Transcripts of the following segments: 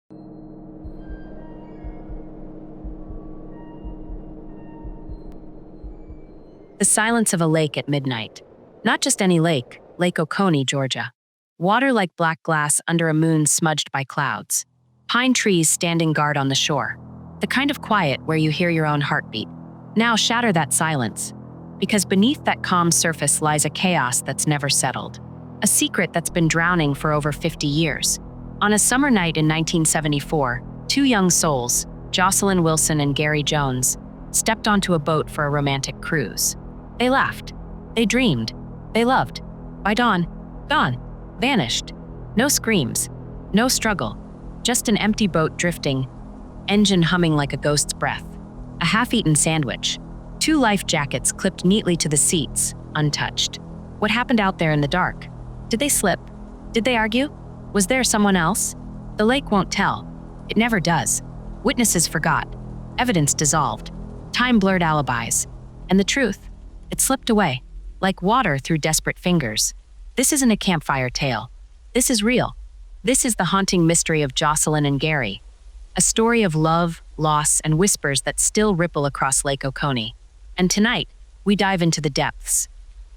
The silence of a lake at midnight. Not just any lake, Lake Oconee, Georgia. Water like black glass under a moon smudged by clouds. Pine trees standing guard on the shore. The kind of quiet where you hear your own heartbeat. Now shatter that silence. Because beneath that calm surface lies a chaos that's never settled. A secret that's been drowning for over 50 years. On a summer night in 1974, two young souls, Joycelyn Wilson and Gary Jones, stepped onto a boat for a romantic cruise. They laughed. They dreamed. They loved. By dawn, gone. Vanished. No screams. No struggle. Just an empty boat drifting, engine humming like a ghost's breath. A half-eaten sandwich. Two life jackets clipped neatly to the seats, untouched. What happened out there in the dark? Did they slip? Did they argue? Was there someone else? The lake won't tell. It never does. Witnesses forgot. Evidence dissolved. Time blurred alibis. And the truth? It slipped away, like water through desperate fingers. This isn't a campfire tale. This is real. This is the haunting mystery of Joycelyn and Gary. A story of love, loss, and whispers that still ripple across Lake Oconee. And tonight, we dive into the depths.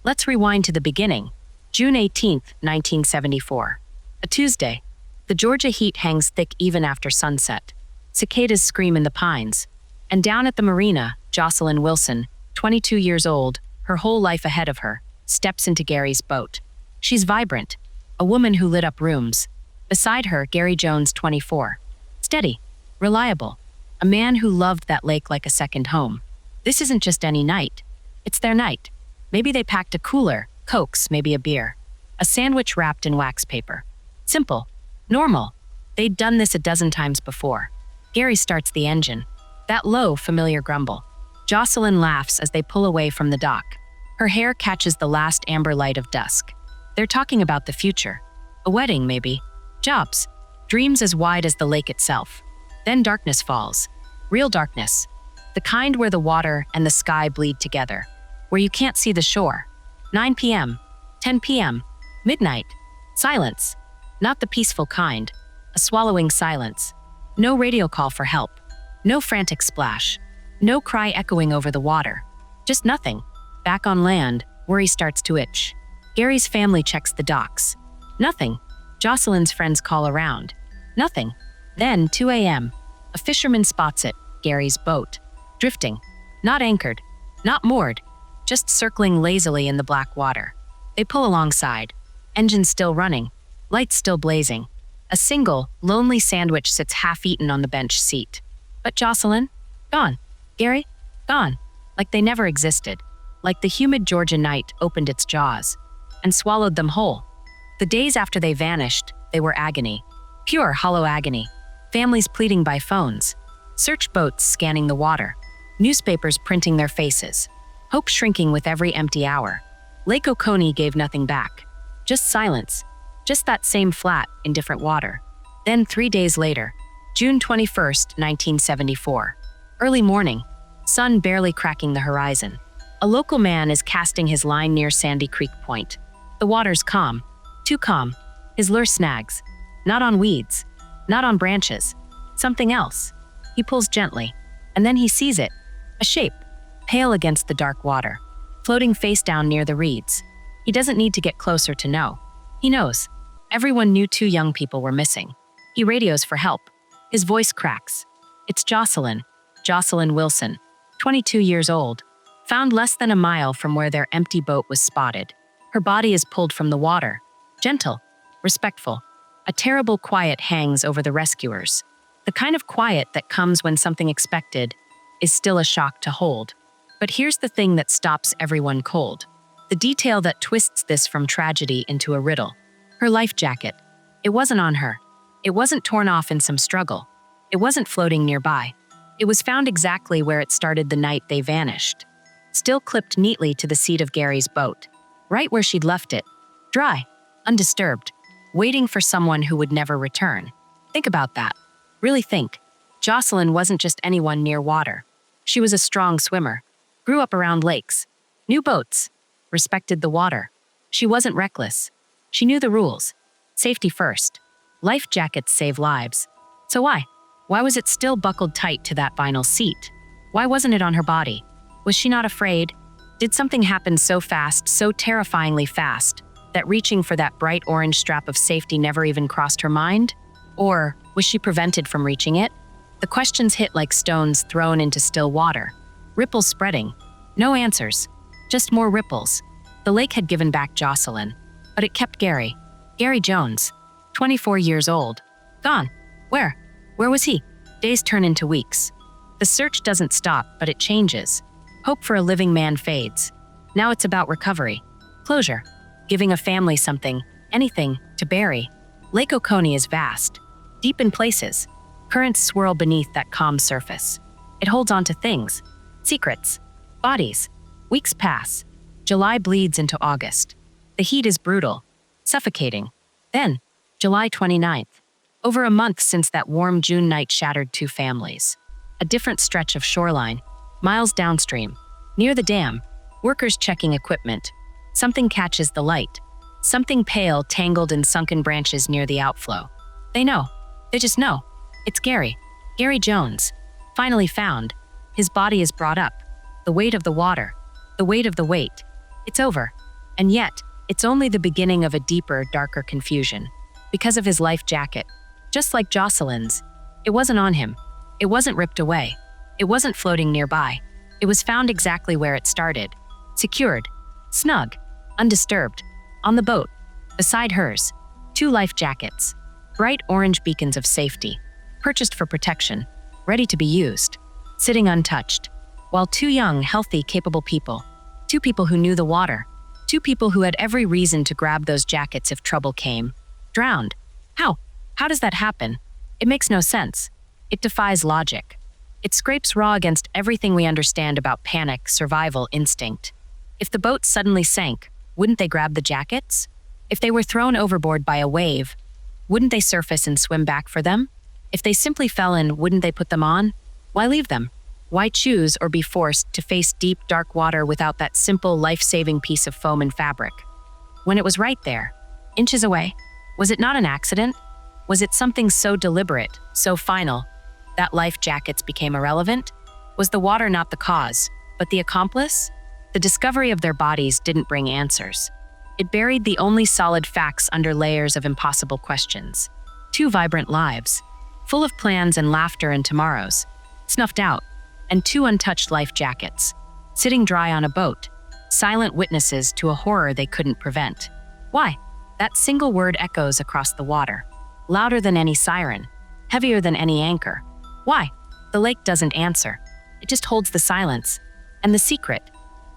Let's rewind to the beginning. June 18th, 1974. A Tuesday. The Georgia heat hangs thick even after sunset. Cicadas scream in the pines. And down at the marina, Joycelyn Wilson, 22 years old, her whole life ahead of her, steps into Gary's boat. She's vibrant, a woman who lit up rooms. Beside her, Gary Jones, 24. Steady, reliable, a man who loved that lake like a second home. This isn't just any night. It's their night. Maybe they packed a cooler, Cokes, maybe a beer. A sandwich wrapped in wax paper. Simple. Normal. They'd done this a dozen times before. Gary starts the engine. That low, familiar grumble. Joycelyn laughs as they pull away from the dock. Her hair catches the last amber light of dusk. They're talking about the future. A wedding, maybe. Jobs. Dreams as wide as the lake itself. Then darkness falls. Real darkness. The kind where the water and the sky bleed together. Where you can't see the shore. 9 p.m. 10 p.m. Midnight. Silence. Not the peaceful kind. A swallowing silence. No radio call for help. No frantic splash. No cry echoing over the water. Just nothing. Back on land, worry starts to itch. Gary's family checks the docks. Nothing. Joycelyn's friends call around. Nothing. Then, 2 a.m. A fisherman spots it, Gary's boat. Drifting. Not anchored. Not moored. Just circling lazily in the black water. They pull alongside. Engine still running. Lights still blazing. A single, lonely sandwich sits half-eaten on the bench seat. But Joycelyn? Gone. Gary? Gone. Like they never existed. Like the humid Georgia night opened its jaws and swallowed them whole. The days after they vanished, they were agony. Pure, hollow agony. Families pleading by phones. Search boats scanning the water. Newspapers printing their faces. Hope shrinking with every empty hour. Lake Oconee gave nothing back. Just silence. Just that same flat in different water. Then 3 days later, June 21st, 1974. Early morning. Sun barely cracking the horizon. A local man is casting his line near Sandy Creek Point. The water's calm. Too calm. His lure snags. Not on weeds. Not on branches. Something else. He pulls gently. And then he sees it. A shape. Pale against the dark water. Floating face down near the reeds. He doesn't need to get closer to know. He knows. Everyone knew two young people were missing. He radios for help. His voice cracks. It's Joycelyn. Joycelyn Wilson. 22 years old. Found less than a mile from where their empty boat was spotted. Her body is pulled from the water. Gentle. Respectful. A terrible quiet hangs over the rescuers. The kind of quiet that comes when something expected is still a shock to hold. But here's the thing that stops everyone cold. The detail that twists this from tragedy into a riddle. Her life jacket. It wasn't on her. It wasn't torn off in some struggle. It wasn't floating nearby. It was found exactly where it started the night they vanished. Still clipped neatly to the seat of Gary's boat. Right where she'd left it. Dry. Undisturbed. Waiting for someone who would never return. Think about that. Really think. Joycelyn wasn't just anyone near water. She was a strong swimmer. Grew up around lakes. Knew boats. Respected the water. She wasn't reckless. She knew the rules. Safety first. Life jackets save lives. So why? Why was it still buckled tight to that vinyl seat? Why wasn't it on her body? Was she not afraid? Did something happen so fast, so terrifyingly fast, that reaching for that bright orange strap of safety never even crossed her mind? Or was she prevented from reaching it? The questions hit like stones thrown into still water. Ripples spreading. No answers. Just more ripples. The lake had given back Joycelyn, but it kept Gary. Gary Jones, 24 years old. Gone. Where? Where was he? Days turn into weeks. The search doesn't stop, but it changes. Hope for a living man fades. Now it's about recovery. Closure. Giving a family something, anything, to bury. Lake Oconee is vast. Deep in places. Currents swirl beneath that calm surface. It holds on to things. Secrets. Bodies. Weeks pass. July bleeds into August. The heat is brutal. Suffocating. Then, July 29th. Over a month since that warm June night shattered two families. A different stretch of shoreline, miles downstream. Near the dam, workers checking equipment. Something catches the light. Something pale tangled in sunken branches near the outflow. They know. They just know. It's Gary. Gary Jones. Finally found. His body is brought up. The weight of the water. The weight of the weight. It's over. And yet, it's only the beginning of a deeper, darker confusion. Because of his life jacket. Just like Joycelyn's. It wasn't on him. It wasn't ripped away. It wasn't floating nearby. It was found exactly where it started. Secured. Snug. Undisturbed. On the boat. Beside hers. Two life jackets. Bright orange beacons of safety. Purchased for protection. Ready to be used. Sitting untouched. While two young, healthy, capable people. Two people who knew the water. Two people who had every reason to grab those jackets if trouble came. Drowned. How? How does that happen? It makes no sense. It defies logic. It scrapes raw against everything we understand about panic, survival, instinct. If the boat suddenly sank, wouldn't they grab the jackets? If they were thrown overboard by a wave, wouldn't they surface and swim back for them? If they simply fell in, wouldn't they put them on? Why leave them? Why choose or be forced to face deep, dark water without that simple, life-saving piece of foam and fabric? When it was right there, inches away, was it not an accident? Was it something so deliberate, so final, that life jackets became irrelevant? Was the water not the cause, but the accomplice? The discovery of their bodies didn't bring answers. It buried the only solid facts under layers of impossible questions. Two vibrant lives, full of plans and laughter and tomorrows, snuffed out, and two untouched life jackets, sitting dry on a boat, silent witnesses to a horror they couldn't prevent. Why? That single word echoes across the water. Louder than any siren, heavier than any anchor. Why? The lake doesn't answer. It just holds the silence. And the secret.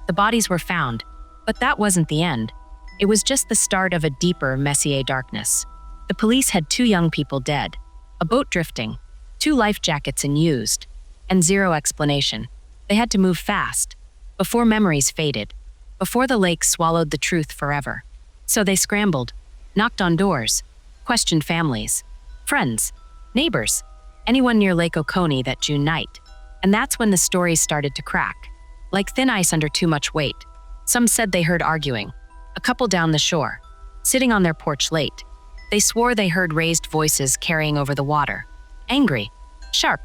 The bodies were found, but that wasn't the end. It was just the start of a deeper, messier darkness. The police had two young people dead, a boat drifting, two life jackets unused, and zero explanation. They had to move fast, before memories faded, before the lake swallowed the truth forever. So they scrambled, knocked on doors, questioned families, friends, neighbors, anyone near Lake Oconee that June night. And that's when the stories started to crack, like thin ice under too much weight. Some said they heard arguing, a couple down the shore, sitting on their porch late. They swore they heard raised voices carrying over the water. Angry, sharp,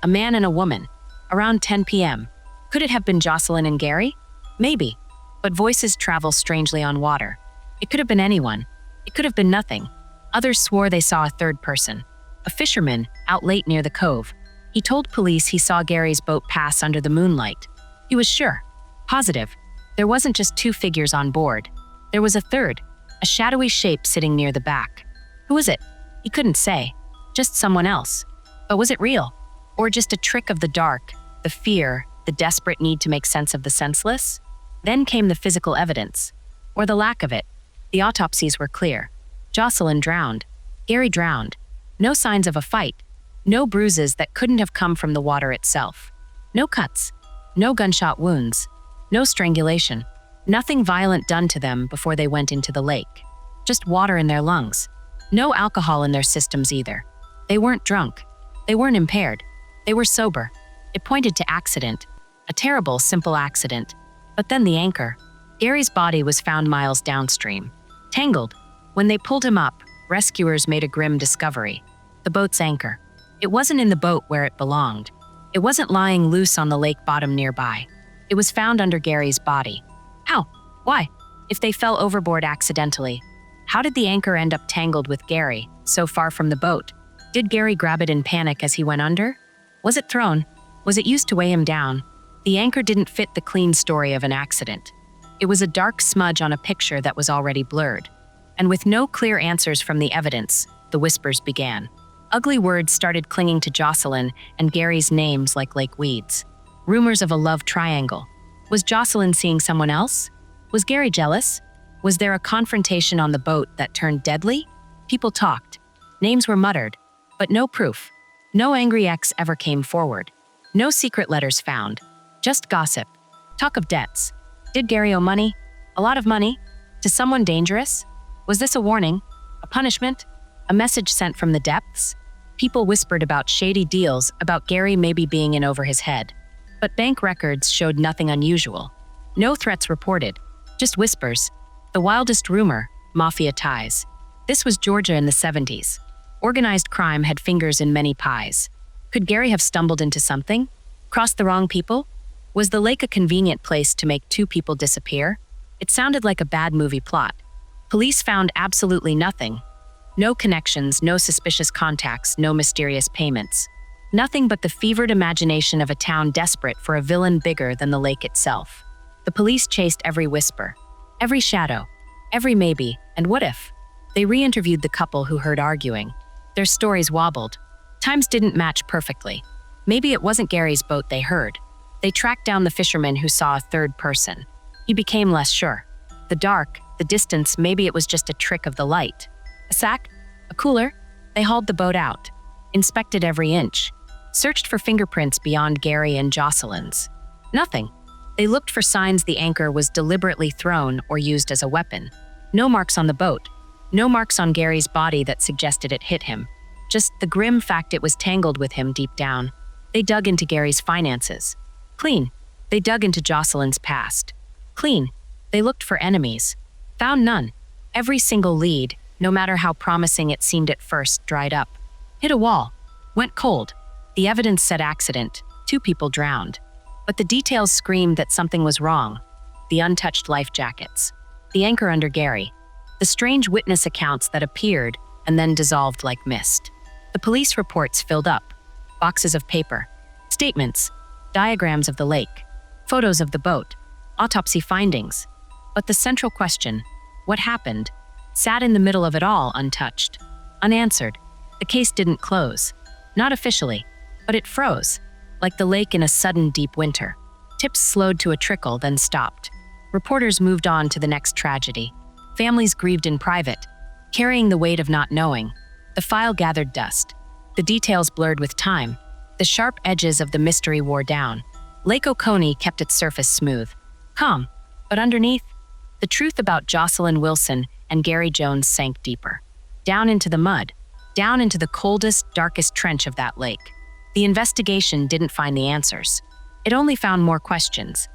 a man and a woman, around 10 p.m. Could it have been Joycelyn and Gary? Maybe, but voices travel strangely on water. It could have been anyone. It could have been nothing. Others swore they saw a third person, a fisherman out late near the cove. He told police he saw Gary's boat pass under the moonlight. He was sure, positive. There wasn't just two figures on board. There was a third, a shadowy shape sitting near the back. Who was it? He couldn't say. Just someone else. But was it real? Or just a trick of the dark, the fear, the desperate need to make sense of the senseless? Then came the physical evidence, or the lack of it. The autopsies were clear. Joycelyn drowned. Gary drowned. No signs of a fight. No bruises that couldn't have come from the water itself. No cuts. No gunshot wounds. No strangulation. Nothing violent done to them before they went into the lake. Just water in their lungs. No alcohol in their systems either. They weren't drunk. They weren't impaired. They were sober. It pointed to accident. A terrible, simple accident. But then the anchor. Gary's body was found miles downstream. Tangled. When they pulled him up, rescuers made a grim discovery. The boat's anchor. It wasn't in the boat where it belonged. It wasn't lying loose on the lake bottom nearby. It was found under Gary's body. How? Why? If they fell overboard accidentally, how did the anchor end up tangled with Gary, so far from the boat? Did Gary grab it in panic as he went under? Was it thrown? Was it used to weigh him down? The anchor didn't fit the clean story of an accident. It was a dark smudge on a picture that was already blurred. And with no clear answers from the evidence, the whispers began. Ugly words started clinging to Joycelyn and Gary's names like lake weeds. Rumors of a love triangle. Was Joycelyn seeing someone else? Was Gary jealous? Was there a confrontation on the boat that turned deadly? People talked. Names were muttered, but no proof. No angry ex ever came forward. No secret letters found. Just gossip. Talk of debts. Did Gary owe money? A lot of money? To someone dangerous? Was this a warning? A punishment? A message sent from the depths? People whispered about shady deals, about Gary maybe being in over his head. But bank records showed nothing unusual. No threats reported, just whispers. The wildest rumor, mafia ties. This was Georgia in the 70s. Organized crime had fingers in many pies. Could Gary have stumbled into something? Crossed the wrong people? Was the lake a convenient place to make two people disappear? It sounded like a bad movie plot. Police found absolutely nothing. No connections, no suspicious contacts, no mysterious payments. Nothing but the fevered imagination of a town desperate for a villain bigger than the lake itself. The police chased every whisper, every shadow, every maybe, and what if? They re-interviewed the couple who heard arguing. Their stories wobbled. Times didn't match perfectly. Maybe it wasn't Gary's boat they heard. They tracked down the fisherman who saw a third person. He became less sure. The dark, the distance, maybe it was just a trick of the light. A sack? A cooler? They hauled the boat out, inspected every inch, searched for fingerprints beyond Gary and Joycelyn's. Nothing. They looked for signs the anchor was deliberately thrown or used as a weapon. No marks on the boat. No marks on Gary's body that suggested it hit him. Just the grim fact it was tangled with him deep down. They dug into Gary's finances. Clean. They dug into Joycelyn's past. Clean. They looked for enemies. Found none. Every single lead, no matter how promising it seemed at first, dried up. Hit a wall. Went cold. The evidence said accident. 2 people drowned. But the details screamed that something was wrong. The untouched life jackets. The anchor under Gary. The strange witness accounts that appeared and then dissolved like mist. The police reports filled up. Boxes of paper. Statements. Diagrams of the lake. Photos of the boat. Autopsy findings. But the central question, what happened, sat in the middle of it all untouched. Unanswered. The case didn't close. Not officially. But it froze. Like the lake in a sudden deep winter. Tips slowed to a trickle, then stopped. Reporters moved on to the next tragedy. Families grieved in private, carrying the weight of not knowing. The file gathered dust. The details blurred with time. The sharp edges of the mystery wore down. Lake Oconee kept its surface smooth, calm, but underneath, the truth about Joycelyn Wilson and Gary Jones sank deeper. Down into the mud, down into the coldest, darkest trench of that lake. The investigation didn't find the answers. It only found more questions.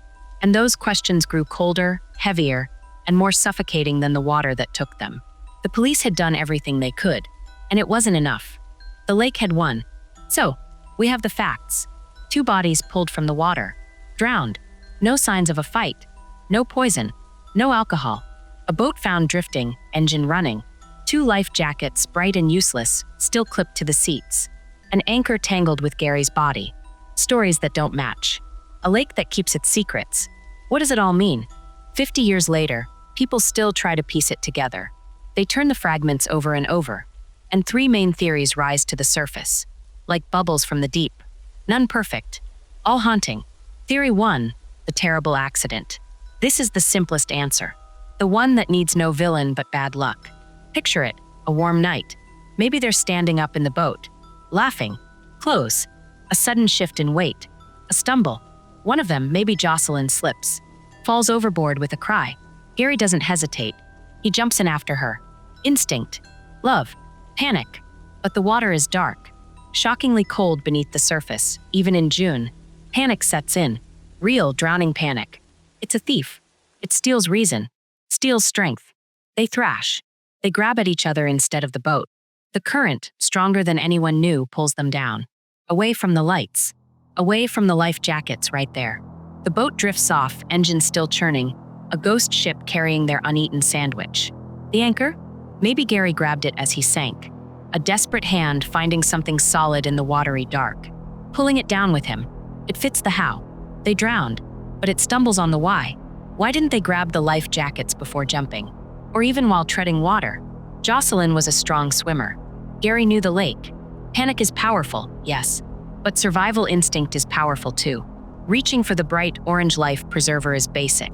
And those questions grew colder, heavier, and more suffocating than the water that took them. The police had done everything they could, and it wasn't enough. The lake had won. So, we have the facts. 2 bodies pulled from the water. Drowned. No signs of a fight. No poison. No alcohol. A boat found drifting, engine running. 2 life jackets, bright and useless, still clipped to the seats. An anchor tangled with Gary's body. Stories that don't match. A lake that keeps its secrets. What does it all mean? 50 years later, people still try to piece it together. They turn the fragments over and over, and 3 main theories rise to the surface, like bubbles from the deep. None perfect, all haunting. Theory 1, the terrible accident. This is the simplest answer, the one that needs no villain but bad luck. Picture it, a warm night. Maybe they're standing up in the boat, laughing, close, a sudden shift in weight, a stumble. One of them, maybe Joycelyn, slips, falls overboard with a cry. Gary doesn't hesitate. He jumps in after her. Instinct, love, panic. But the water is dark, shockingly cold beneath the surface, even in June. Panic sets in, real drowning panic. It's a thief. It steals reason, steals strength. They thrash. They grab at each other instead of the boat. The current, stronger than anyone knew, pulls them down. Away from the lights. Away from the life jackets right there. The boat drifts off, engines still churning, a ghost ship carrying their uneaten sandwich. The anchor? Maybe Gary grabbed it as he sank. A desperate hand finding something solid in the watery dark. Pulling it down with him. It fits the how. They drowned, but it stumbles on the why. Why didn't they grab the life jackets before jumping? Or even while treading water? Joycelyn was a strong swimmer. Gary knew the lake. Panic is powerful, yes, but survival instinct is powerful too. Reaching for the bright orange life preserver is basic.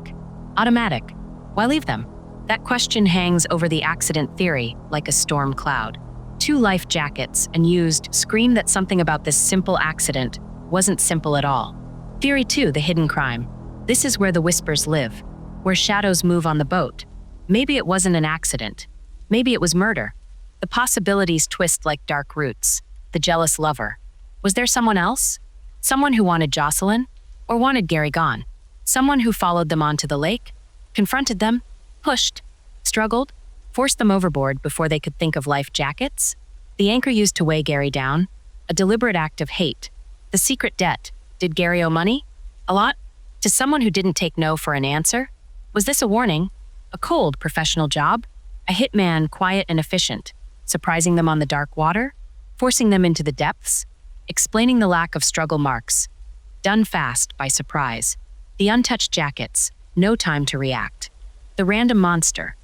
Automatic. Why leave them? That question hangs over the accident theory like a storm cloud. 2 life jackets, unused, scream that something about this simple accident wasn't simple at all. Theory 2, the hidden crime. This is where the whispers live, where shadows move on the boat. Maybe it wasn't an accident. Maybe it was murder. The possibilities twist like dark roots. The jealous lover. Was there someone else? Someone who wanted Joycelyn? Or wanted Gary gone? Someone who followed them onto the lake? Confronted them? Pushed? Struggled? Forced them overboard before they could think of life jackets? The anchor used to weigh Gary down? A deliberate act of hate. The secret debt. Did Gary owe money? A lot? To someone who didn't take no for an answer? Was this a warning? A cold, professional job? A hitman, quiet and efficient, surprising them on the dark water? Forcing them into the depths? Explaining the lack of struggle marks. Done fast, by surprise. The untouched jackets, no time to react. The random monster.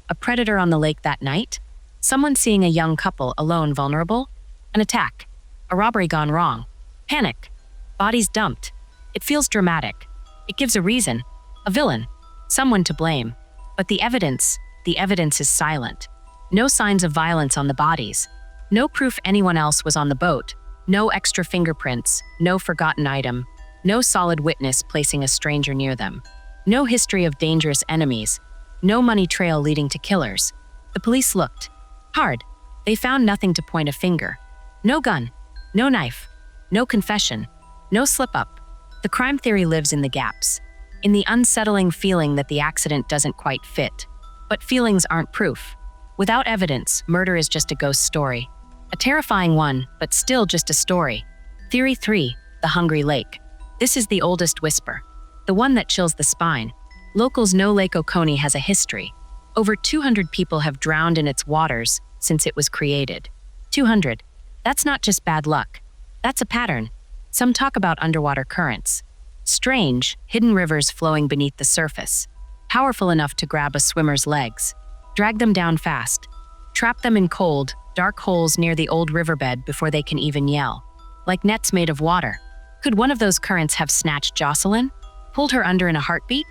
A predator on the lake that night? Someone seeing a young couple alone vulnerable? An attack. A robbery gone wrong. Panic. Bodies dumped. It feels dramatic. It gives a reason. A villain. Someone to blame. But the evidence is silent. No signs of violence on the bodies. No proof anyone else was on the boat. No extra fingerprints. No forgotten item. No solid witness placing a stranger near them. No history of dangerous enemies. No money trail leading to killers. The police looked hard. They found nothing to point a finger. No gun. No knife. No confession. No slip-up. The crime theory lives in the gaps. In the unsettling feeling that the accident doesn't quite fit. But feelings aren't proof. Without evidence, murder is just a ghost story. A terrifying one, but still just a story. Theory 3, the hungry lake. This is the oldest whisper. The one that chills the spine. Locals know Lake Oconee has a history. Over 200 people have drowned in its waters since it was created. 200. That's not just bad luck. That's a pattern. Some talk about underwater currents. Strange, hidden rivers flowing beneath the surface. Powerful enough to grab a swimmer's legs. Drag them down fast. Trap them in cold, dark holes near the old riverbed before they can even yell. Like nets made of water. Could one of those currents have snatched Joycelyn? Pulled her under in a heartbeat?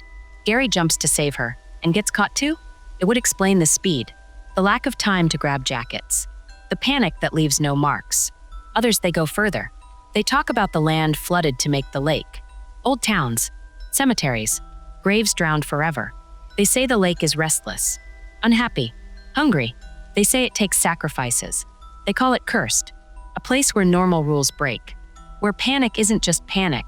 Gary jumps to save her, and gets caught too? It would explain the speed. The lack of time to grab jackets. The panic that leaves no marks. Others, they go further. They talk about the land flooded to make the lake. Old towns. Cemeteries. Graves drowned forever. They say the lake is restless. Unhappy. Hungry. They say it takes sacrifices. They call it cursed. A place where normal rules break. Where panic isn't just panic.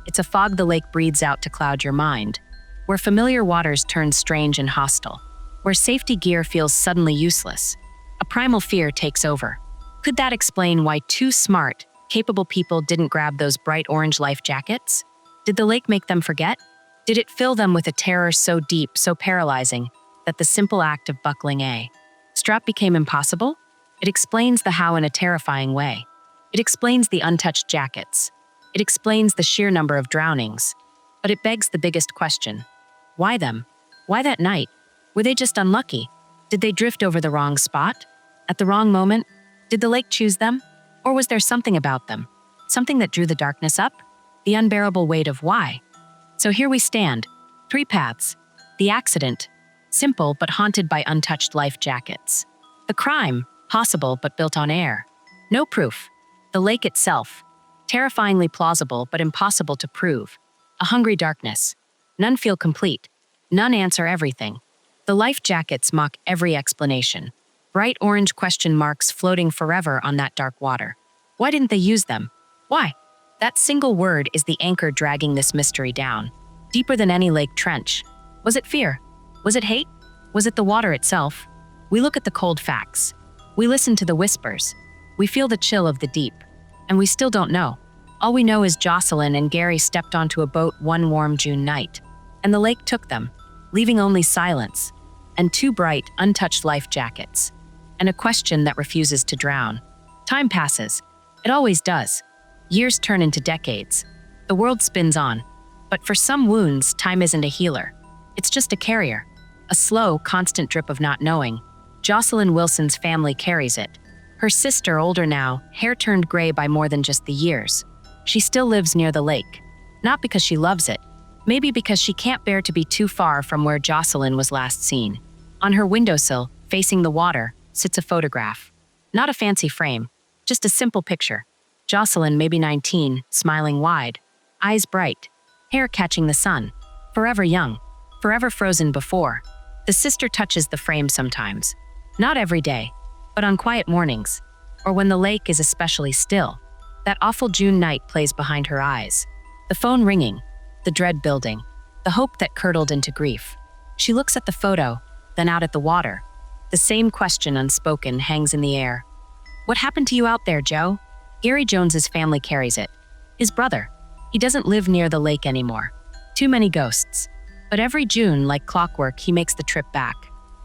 It's a fog the lake breathes out to cloud your mind. Where familiar waters turn strange and hostile. Where safety gear feels suddenly useless. A primal fear takes over. Could that explain why 2 smart, capable people didn't grab those bright orange life jackets? Did the lake make them forget? Did it fill them with a terror so deep, so paralyzing, that the simple act of buckling a strap became impossible? It explains the how in a terrifying way. It explains the untouched jackets. It explains the sheer number of drownings. But it begs the biggest question. Why them? Why that night? Were they just unlucky? Did they drift over the wrong spot? At the wrong moment? Did the lake choose them? Or was there something about them? Something that drew the darkness up? The unbearable weight of why? So here we stand. 3 paths. The accident. Simple but haunted by untouched life jackets. The crime. Possible but built on air. No proof. The lake itself. Terrifyingly plausible but impossible to prove. A hungry darkness. None feel complete. None answer everything. The life jackets mock every explanation. Bright orange question marks floating forever on that dark water. Why didn't they use them? Why? That single word is the anchor dragging this mystery down. Deeper than any lake trench. Was it fear? Was it hate? Was it the water itself? We look at the cold facts. We listen to the whispers. We feel the chill of the deep. And we still don't know. All we know is Joycelyn and Gary stepped onto a boat one warm June night. And the lake took them, leaving only silence, and two bright, untouched life jackets, and a question that refuses to drown. Time passes. It always does. Years turn into decades. The world spins on. But for some wounds, time isn't a healer. It's just a carrier. A slow, constant drip of not knowing. Joycelyn Wilson's family carries it. Her sister, older now, hair turned gray by more than just the years. She still lives near the lake. Not because she loves it. Maybe because she can't bear to be too far from where Joycelyn was last seen. On her windowsill, facing the water, sits a photograph. Not a fancy frame, just a simple picture. Joycelyn, maybe 19, smiling wide, eyes bright, hair catching the sun, forever young, forever frozen before. The sister touches the frame sometimes. Not every day, but on quiet mornings, or when the lake is especially still. That awful June night plays behind her eyes. The phone ringing, the dread building, the hope that curdled into grief. She looks at the photo, then out at the water. The same question unspoken hangs in the air. What happened to you out there, Joe? Gary Jones's family carries it. His brother. He doesn't live near the lake anymore. Too many ghosts. But every June, like clockwork, he makes the trip back.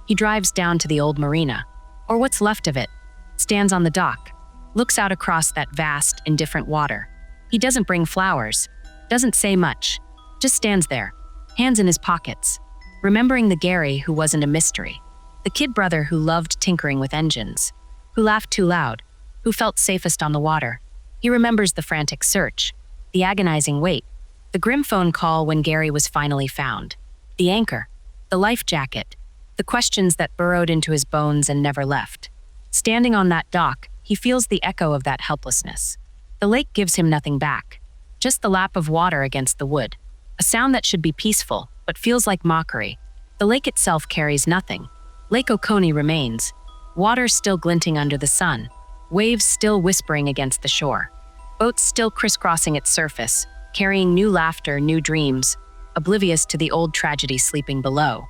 He drives down to the old marina, or what's left of it, stands on the dock, looks out across that vast, indifferent water. He doesn't bring flowers, doesn't say much, just stands there, hands in his pockets, remembering the Gary who wasn't a mystery, the kid brother who loved tinkering with engines, who laughed too loud, who felt safest on the water. He remembers the frantic search, the agonizing wait, the grim phone call when Gary was finally found, the anchor, the life jacket, the questions that burrowed into his bones and never left. Standing on that dock, he feels the echo of that helplessness. The lake gives him nothing back, just the lap of water against the wood, a sound that should be peaceful, but feels like mockery. The lake itself carries nothing. Lake Oconee remains, water still glinting under the sun, waves still whispering against the shore, boats still crisscrossing its surface, carrying new laughter, new dreams, oblivious to the old tragedy sleeping below.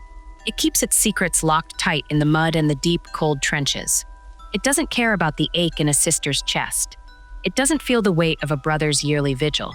It keeps its secrets locked tight in the mud and the deep, cold trenches. It doesn't care about the ache in a sister's chest. It doesn't feel the weight of a brother's yearly vigil.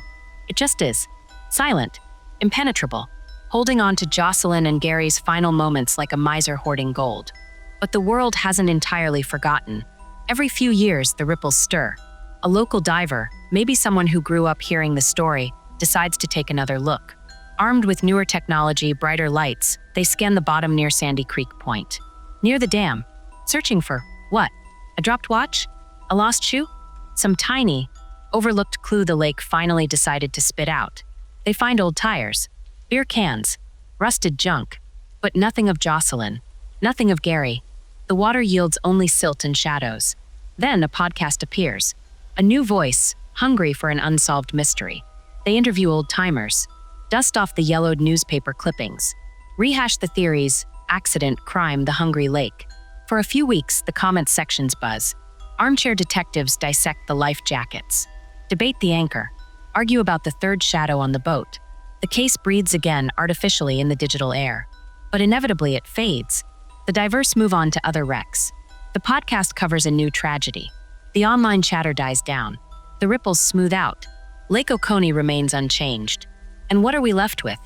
It just is, silent, impenetrable, holding on to Joycelyn and Gary's final moments like a miser hoarding gold. But the world hasn't entirely forgotten. Every few years, the ripples stir. A local diver, maybe someone who grew up hearing the story, decides to take another look. Armed with newer technology, brighter lights, they scan the bottom near Sandy Creek Point. Near the dam, searching for, what? A dropped watch? A lost shoe? Some tiny, overlooked clue the lake finally decided to spit out. They find old tires, beer cans, rusted junk, but nothing of Joycelyn, nothing of Gary. The water yields only silt and shadows. Then a podcast appears. A new voice, hungry for an unsolved mystery. They interview old-timers, dust off the yellowed newspaper clippings, rehash the theories, accident, crime, the hungry lake. For a few weeks, the comment sections buzz. Armchair detectives dissect the life jackets, debate the anchor, argue about the third shadow on the boat. The case breathes again artificially in the digital air. But inevitably it fades. The diverse move on to other wrecks. The podcast covers a new tragedy. The online chatter dies down. The ripples smooth out. Lake Oconee remains unchanged. And what are we left with?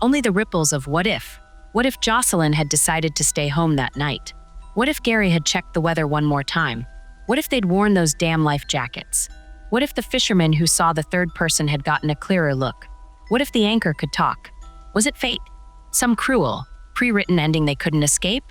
Only the ripples of what if. What if Joycelyn had decided to stay home that night? What if Gary had checked the weather one more time? What if they'd worn those damn life jackets? What if the fisherman who saw the third person had gotten a clearer look? What if the anchor could talk? Was it fate? Some cruel, pre-written ending they couldn't escape?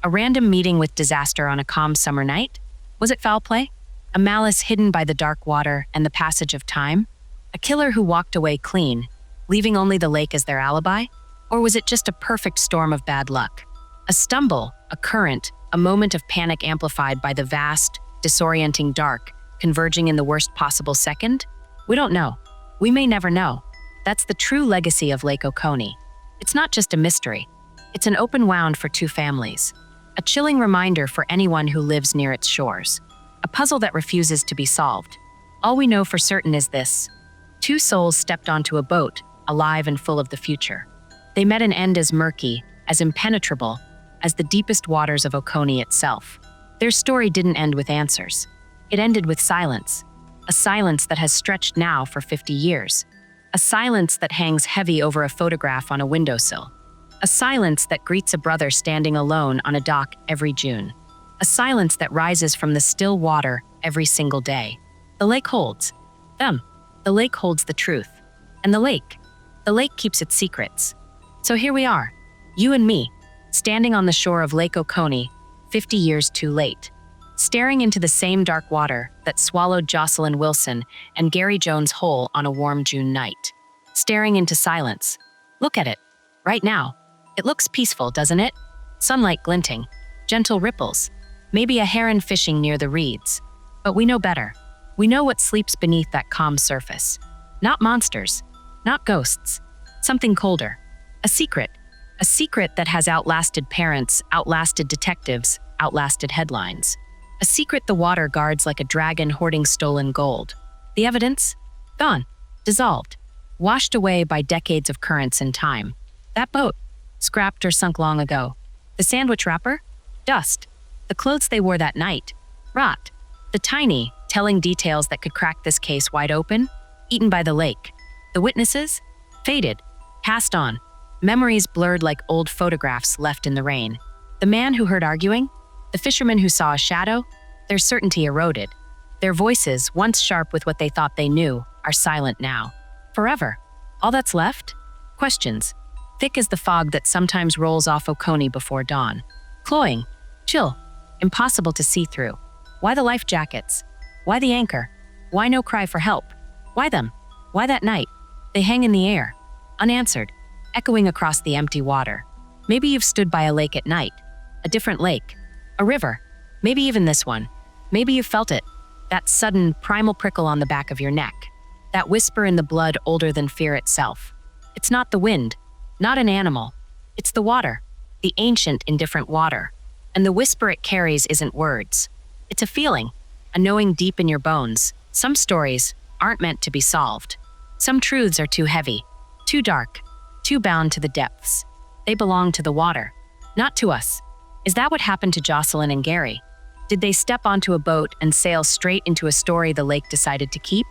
A random meeting with disaster on a calm summer night? Was it foul play? A malice hidden by the dark water and the passage of time? A killer who walked away clean, leaving only the lake as their alibi? Or was it just a perfect storm of bad luck? A stumble, a current, a moment of panic amplified by the vast, disorienting dark, converging in the worst possible second? We don't know. We may never know. That's the true legacy of Lake Oconee. It's not just a mystery. It's an open wound for two families. A chilling reminder for anyone who lives near its shores. A puzzle that refuses to be solved. All we know for certain is this. Two souls stepped onto a boat, alive and full of the future. They met an end as murky, as impenetrable, as the deepest waters of Oconee itself. Their story didn't end with answers. It ended with silence. A silence that has stretched now for 50 years. A silence that hangs heavy over a photograph on a windowsill. A silence that greets a brother standing alone on a dock every June. A silence that rises from the still water every single day. The lake holds them. The lake holds the truth. And the lake keeps its secrets. So here we are, you and me, standing on the shore of Lake Oconee, 50 years too late, staring into the same dark water that swallowed Joycelyn Wilson and Gary Jones whole on a warm June night. Staring into silence. Look at it. Right now. It looks peaceful, doesn't it? Sunlight glinting. Gentle ripples. Maybe a heron fishing near the reeds. But we know better. We know what sleeps beneath that calm surface. Not monsters. Not ghosts. Something colder. A secret. A secret that has outlasted parents, outlasted detectives, outlasted headlines. A secret the water guards like a dragon hoarding stolen gold. The evidence? Gone. Dissolved. Washed away by decades of currents and time. That boat? Scrapped or sunk long ago. The sandwich wrapper? Dust. The clothes they wore that night? Rot. The tiny, telling details that could crack this case wide open? Eaten by the lake. The witnesses? Faded. Passed on. Memories blurred like old photographs left in the rain. The man who heard arguing? The fisherman who saw a shadow? Their certainty eroded. Their voices, once sharp with what they thought they knew, are silent now. Forever. All that's left? Questions. Thick as the fog that sometimes rolls off Oconee before dawn. Cloying. Chill. Impossible to see through. Why the life jackets? Why the anchor? Why no cry for help? Why them? Why that night? They hang in the air. Unanswered. Echoing across the empty water. Maybe you've stood by a lake at night. A different lake. A river. Maybe even this one. Maybe you felt it. That sudden, primal prickle on the back of your neck. That whisper in the blood older than fear itself. It's not the wind. Not an animal. It's the water. The ancient, indifferent water. And the whisper it carries isn't words. It's a feeling. A knowing deep in your bones. Some stories aren't meant to be solved. Some truths are too heavy. Too dark. Too bound to the depths. They belong to the water. Not to us. Is that what happened to Joycelyn and Gary? Did they step onto a boat and sail straight into a story the lake decided to keep?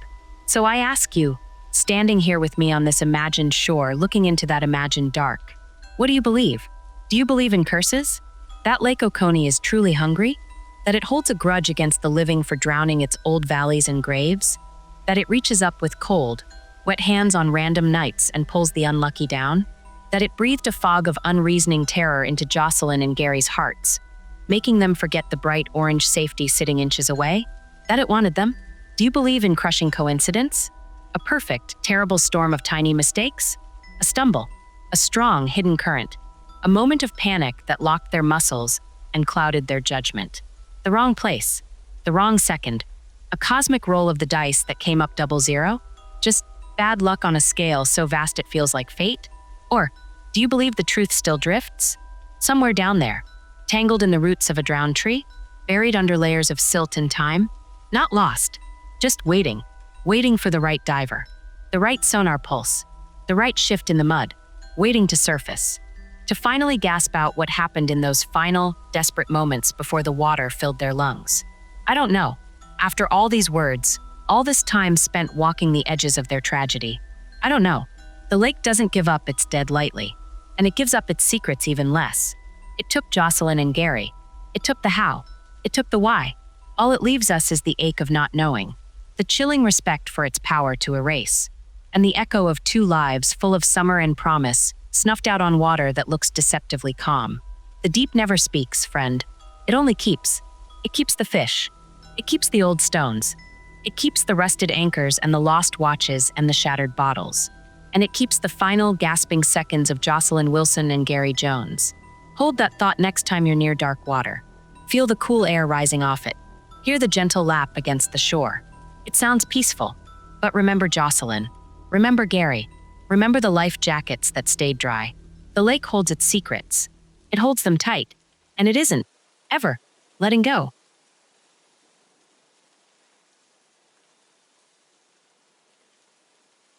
So I ask you, standing here with me on this imagined shore, looking into that imagined dark, what do you believe? Do you believe in curses? That Lake Oconee is truly hungry? That it holds a grudge against the living for drowning its old valleys and graves? That it reaches up with cold, wet hands on random nights and pulls the unlucky down? That it breathed a fog of unreasoning terror into Joycelyn and Gary's hearts, making them forget the bright orange safety sitting inches away? That it wanted them? Do you believe in crushing coincidence? A perfect, terrible storm of tiny mistakes? A stumble, a strong, hidden current, a moment of panic that locked their muscles and clouded their judgment. The wrong place, the wrong second, a cosmic roll of the dice that came up 00? Just bad luck on a scale so vast it feels like fate? Or do you believe the truth still drifts? Somewhere down there, tangled in the roots of a drowned tree, buried under layers of silt and time? Not lost, just waiting, waiting for the right diver, the right sonar pulse, the right shift in the mud, waiting to surface, to finally gasp out what happened in those final, desperate moments before the water filled their lungs. I don't know. After all these words, all this time spent walking the edges of their tragedy, I don't know. The lake doesn't give up its dead lightly, and it gives up its secrets even less. It took Joycelyn and Gary. It took the how. It took the why. All it leaves us is the ache of not knowing, the chilling respect for its power to erase, and the echo of two lives full of summer and promise, snuffed out on water that looks deceptively calm. The deep never speaks, friend. It only keeps. It keeps the fish. It keeps the old stones. It keeps the rusted anchors and the lost watches and the shattered bottles. And it keeps the final, gasping seconds of Joycelyn Wilson and Gary Jones. Hold that thought next time you're near dark water. Feel the cool air rising off it. Hear the gentle lap against the shore. It sounds peaceful. But remember Joycelyn. Remember Gary. Remember the life jackets that stayed dry. The lake holds its secrets. It holds them tight. And it isn't, ever, letting go.